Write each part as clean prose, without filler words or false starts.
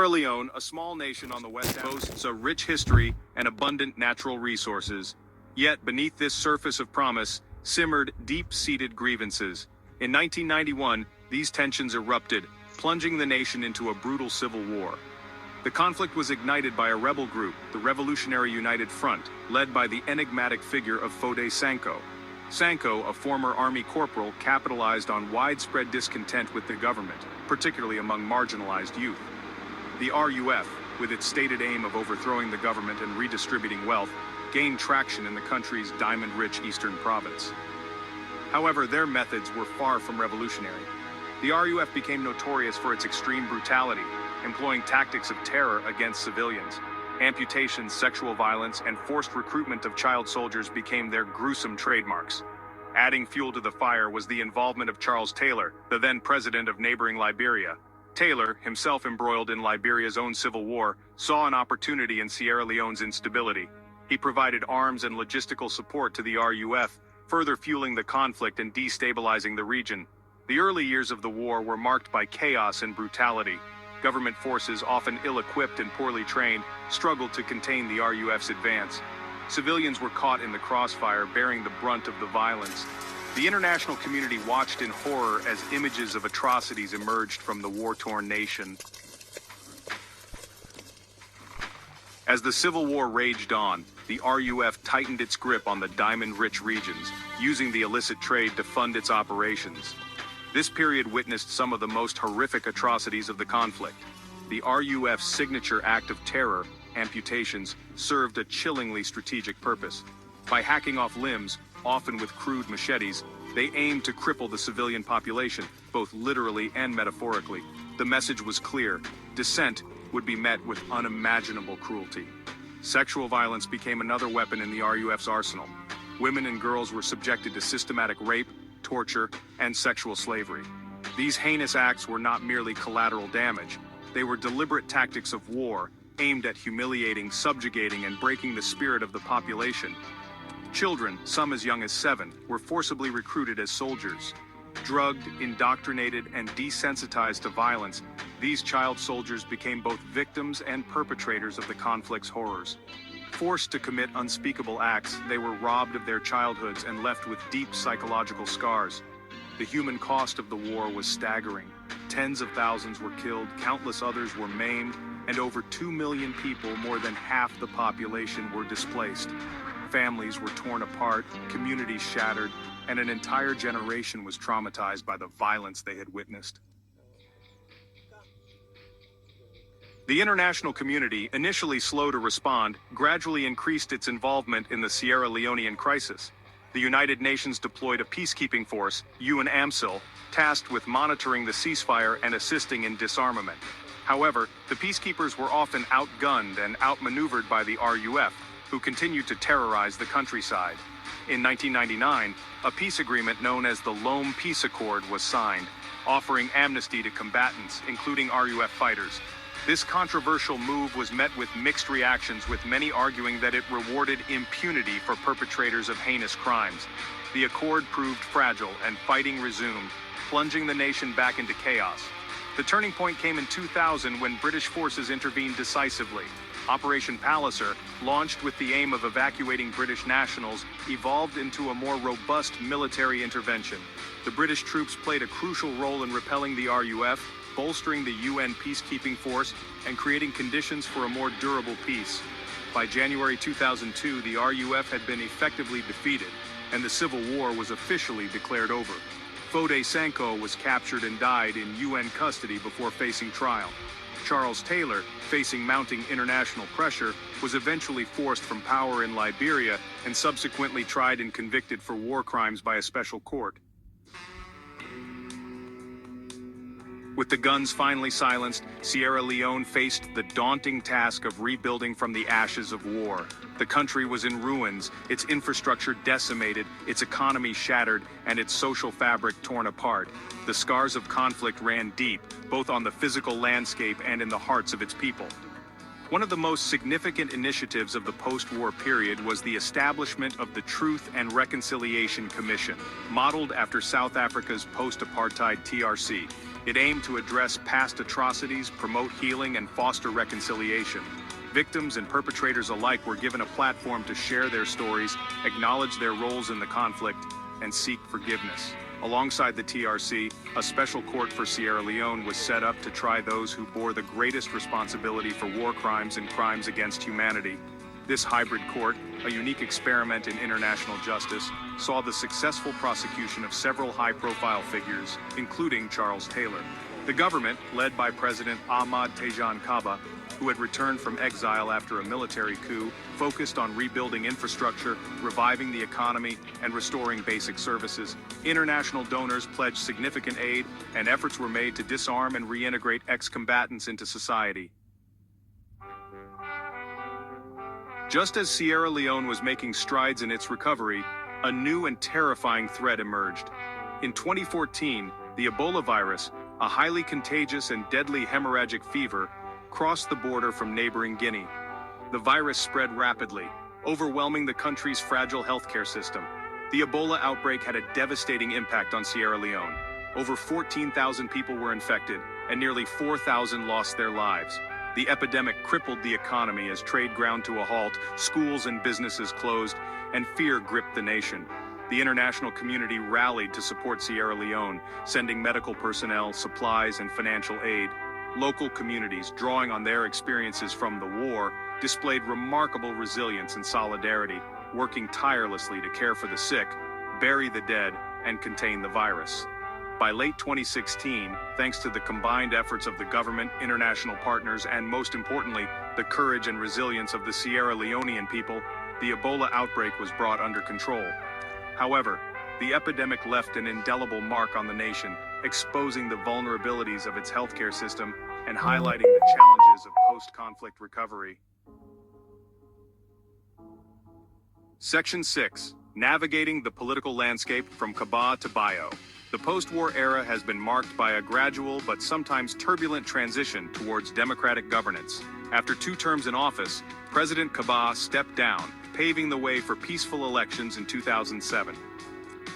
Leone, a small nation on the west coast, boasts a rich history and abundant natural resources. Yet, beneath this surface of promise, simmered deep-seated grievances. In 1991, these tensions erupted, plunging the nation into a brutal civil war. The conflict was ignited by a rebel group, the Revolutionary United Front, led by the enigmatic figure of Foday Sankoh. Sankoh, a former army corporal, capitalized on widespread discontent with the government, particularly among marginalized youth. The RUF, with its stated aim of overthrowing the government and redistributing wealth, gained traction in the country's diamond-rich eastern province. However, their methods were far from revolutionary. The RUF became notorious for its extreme brutality, employing tactics of terror against civilians. Amputations, sexual violence, and forced recruitment of child soldiers became their gruesome trademarks. Adding fuel to the fire was the involvement of Charles Taylor, the then president of neighboring Liberia. Taylor, himself embroiled in Liberia's own civil war, saw an opportunity in Sierra Leone's instability. He provided arms and logistical support to the RUF, further fueling the conflict and destabilizing the region. The early years of the war were marked by chaos and brutality. Government forces, often ill-equipped and poorly trained, struggled to contain the RUF's advance. Civilians were caught in the crossfire, bearing the brunt of the violence. The international community watched in horror as images of atrocities emerged from the war-torn nation. As the civil war raged on, the RUF tightened its grip on the diamond-rich regions, using the illicit trade to fund its operations. This period witnessed some of the most horrific atrocities of the conflict. The RUF's signature act of terror, amputations, served a chillingly strategic purpose. By hacking off limbs, often with crude machetes, they aimed to cripple the civilian population, both literally and metaphorically. The message was clear: dissent would be met with unimaginable cruelty. Sexual violence became another weapon in the RUF's arsenal. Women and girls were subjected to systematic rape, torture, and sexual slavery. These heinous acts were not merely collateral damage. They were deliberate tactics of war, aimed at humiliating, subjugating, and breaking the spirit of the population. Children, some as young as 7, were forcibly recruited as soldiers. Drugged, indoctrinated, and desensitized to violence, these child soldiers became both victims and perpetrators of the conflict's horrors. Forced to commit unspeakable acts, they were robbed of their childhoods and left with deep psychological scars. The human cost of the war was staggering. Tens of thousands were killed, countless others were maimed, and over 2 million people, more than half the population, were displaced. Families were torn apart, communities shattered, and an entire generation was traumatized by the violence they had witnessed. The international community, initially slow to respond, gradually increased its involvement in the Sierra Leonean crisis. The United Nations deployed a peacekeeping force, UNAMSIL, tasked with monitoring the ceasefire and assisting in disarmament. However, the peacekeepers were often outgunned and outmaneuvered by the RUF, who continued to terrorize the countryside. In 1999, a peace agreement known as the Leone Peace Accord was signed, offering amnesty to combatants, including RUF fighters. This controversial move was met with mixed reactions, with many arguing that it rewarded impunity for perpetrators of heinous crimes. The accord proved fragile and fighting resumed, plunging the nation back into chaos. The turning point came in 2000 when British forces intervened decisively. Operation Palliser, launched with the aim of evacuating British nationals, evolved into a more robust military intervention. The British troops played a crucial role in repelling the RUF, bolstering the UN peacekeeping force, and creating conditions for a more durable peace. By January 2002, the RUF had been effectively defeated, and the civil war was officially declared over. Foday Sankoh was captured and died in UN custody before facing trial. Charles Taylor, facing mounting international pressure, was eventually forced from power in Liberia and subsequently tried and convicted for war crimes by a special court. With the guns finally silenced, Sierra Leone faced the daunting task of rebuilding from the ashes of war. The country was in ruins, its infrastructure decimated, its economy shattered, and its social fabric torn apart. The scars of conflict ran deep, both on the physical landscape and in the hearts of its people. One of the most significant initiatives of the post-war period was the establishment of the Truth and Reconciliation Commission, modeled after South Africa's post-apartheid TRC. It aimed to address past atrocities, promote healing, and foster reconciliation. Victims and perpetrators alike were given a platform to share their stories, acknowledge their roles in the conflict, and seek forgiveness. Alongside the TRC, a special court for Sierra Leone was set up to try those who bore the greatest responsibility for war crimes and crimes against humanity. This hybrid court, a unique experiment in international justice, saw the successful prosecution of several high-profile figures, including Charles Taylor. The government, led by President Ahmad Tejan Kaba, who had returned from exile after a military coup, focused on rebuilding infrastructure, reviving the economy, and restoring basic services. International donors pledged significant aid, and efforts were made to disarm and reintegrate ex-combatants into society. Just as Sierra Leone was making strides in its recovery, a new and terrifying threat emerged. In 2014, the Ebola virus, a highly contagious and deadly hemorrhagic fever, crossed the border from neighboring Guinea. The virus spread rapidly, overwhelming the country's fragile healthcare system. The Ebola outbreak had a devastating impact on Sierra Leone. Over 14,000 people were infected, and nearly 4,000 lost their lives. The epidemic crippled the economy as trade ground to a halt, schools and businesses closed, and fear gripped the nation. The international community rallied to support Sierra Leone, sending medical personnel, supplies, and financial aid. Local communities, drawing on their experiences from the war, displayed remarkable resilience and solidarity, working tirelessly to care for the sick, bury the dead, and contain the virus. By late 2016, thanks to the combined efforts of the government, international partners, and most importantly, the courage and resilience of the Sierra Leonean people, the Ebola outbreak was brought under control. However, the epidemic left an indelible mark on the nation, exposing the vulnerabilities of its healthcare system and highlighting the challenges of post-conflict recovery. Section 6. Navigating the political landscape from Kaba to Bio. The post-war era has been marked by a gradual but sometimes turbulent transition towards democratic governance. After 2 terms in office, President Kaba stepped down, paving the way for peaceful elections in 2007.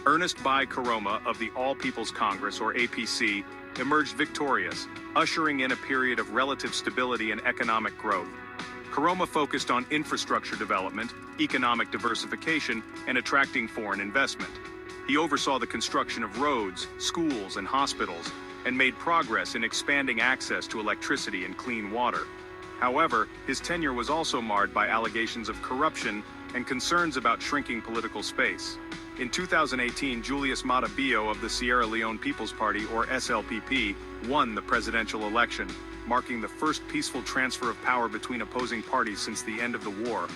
Ernest Bai Koroma of the All People's Congress, or APC, emerged victorious, ushering in a period of relative stability and economic growth. Koroma focused on infrastructure development, economic diversification, and attracting foreign investment. He oversaw the construction of roads, schools, and hospitals, and made progress in expanding access to electricity and clean water. However, his tenure was also marred by allegations of corruption and concerns about shrinking political space. In 2018, Julius Maada Bio of the Sierra Leone People's Party, or SLPP, won the presidential election, marking the first peaceful transfer of power between opposing parties since the end of the war.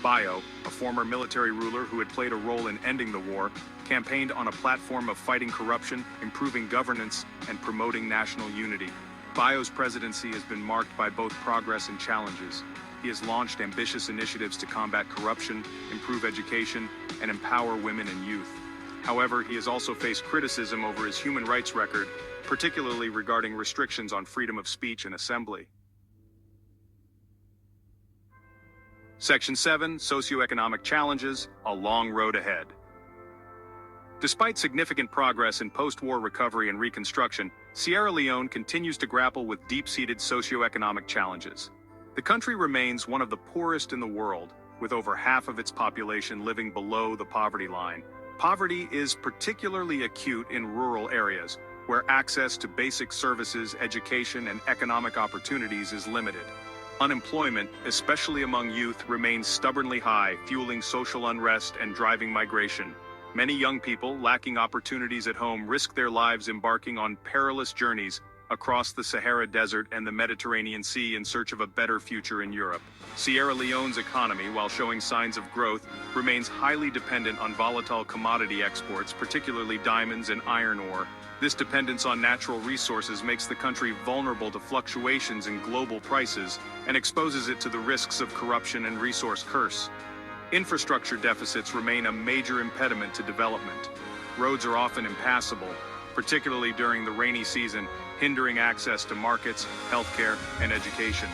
Bio, a former military ruler who had played a role in ending the war, campaigned on a platform of fighting corruption, improving governance, and promoting national unity. Bio's presidency has been marked by both progress and challenges. He has launched ambitious initiatives to combat corruption, improve education, and empower women and youth. However, he has also faced criticism over his human rights record, particularly regarding restrictions on freedom of speech and assembly. Section 7, Socioeconomic Challenges, a long road ahead. Despite significant progress in post-war recovery and reconstruction, Sierra Leone continues to grapple with deep-seated socioeconomic challenges. The country remains one of the poorest in the world, with over half of its population living below the poverty line. Poverty is particularly acute in rural areas, where access to basic services, education, and economic opportunities is limited. Unemployment, especially among youth, remains stubbornly high, fueling social unrest and driving migration. Many young people, lacking opportunities at home, risk their lives embarking on perilous journeys across the Sahara Desert and the Mediterranean Sea in search of a better future in Europe. Sierra Leone's economy, while showing signs of growth, remains highly dependent on volatile commodity exports, particularly diamonds and iron ore. This dependence on natural resources makes the country vulnerable to fluctuations in global prices and exposes it to the risks of corruption and resource curse. Infrastructure deficits remain a major impediment to development. Roads are often impassable, particularly during the rainy season, hindering access to markets, healthcare, and education.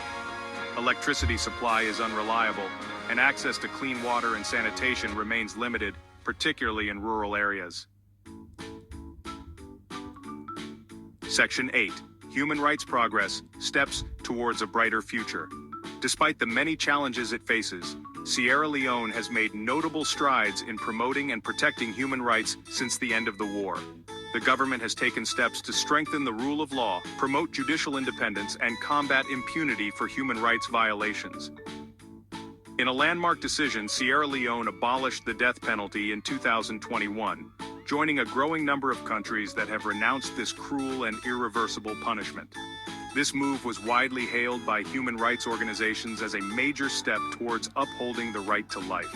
Electricity supply is unreliable, and access to clean water and sanitation remains limited, particularly in rural areas. Section 8. Human Rights Progress, Steps Towards a Brighter Future. Despite the many challenges it faces, Sierra Leone has made notable strides in promoting and protecting human rights since the end of the war. The government has taken steps to strengthen the rule of law, promote judicial independence, and combat impunity for human rights violations. In a landmark decision, Sierra Leone abolished the death penalty in 2021, joining a growing number of countries that have renounced this cruel and irreversible punishment. This move was widely hailed by human rights organizations as a major step towards upholding the right to life.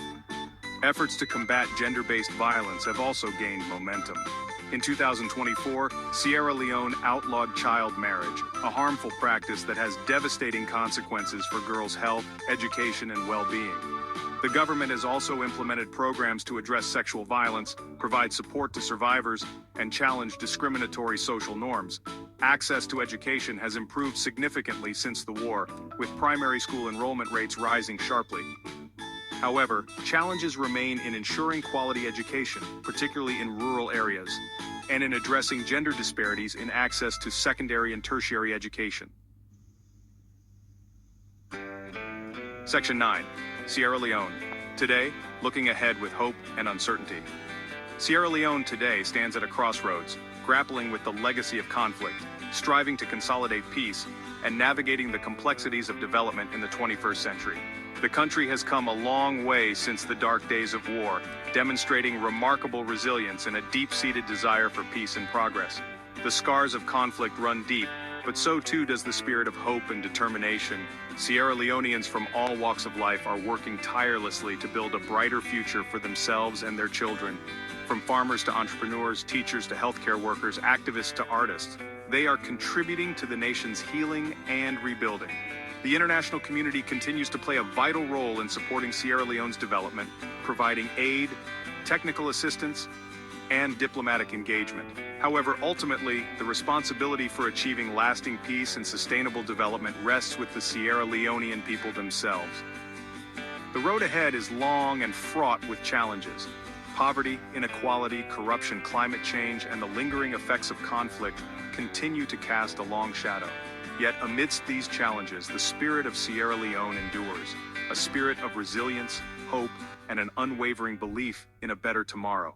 Efforts to combat gender-based violence have also gained momentum. In 2024, Sierra Leone outlawed child marriage, a harmful practice that has devastating consequences for girls' health, education, and well-being. The government has also implemented programs to address sexual violence, provide support to survivors, and challenge discriminatory social norms. Access to education has improved significantly since the war, with primary school enrollment rates rising sharply. However, challenges remain in ensuring quality education, particularly in rural areas, and in addressing gender disparities in access to secondary and tertiary education. Section 9. Sierra Leone. Today, looking ahead with hope and uncertainty. Sierra Leone today stands at a crossroads, grappling with the legacy of conflict, striving to consolidate peace, and navigating the complexities of development in the 21st century. The country has come a long way since the dark days of war, demonstrating remarkable resilience and a deep-seated desire for peace and progress. The scars of conflict run deep, but so too does the spirit of hope and determination. Sierra Leoneans from all walks of life are working tirelessly to build a brighter future for themselves and their children. From farmers to entrepreneurs, teachers to healthcare workers, activists to artists, they are contributing to the nation's healing and rebuilding. The international community continues to play a vital role in supporting Sierra Leone's development, providing aid, technical assistance, and diplomatic engagement. However, ultimately, the responsibility for achieving lasting peace and sustainable development rests with the Sierra Leonean people themselves. The road ahead is long and fraught with challenges. Poverty, inequality, corruption, climate change, and the lingering effects of conflict continue to cast a long shadow. Yet amidst these challenges, the spirit of Sierra Leone endures, a spirit of resilience, hope, and an unwavering belief in a better tomorrow.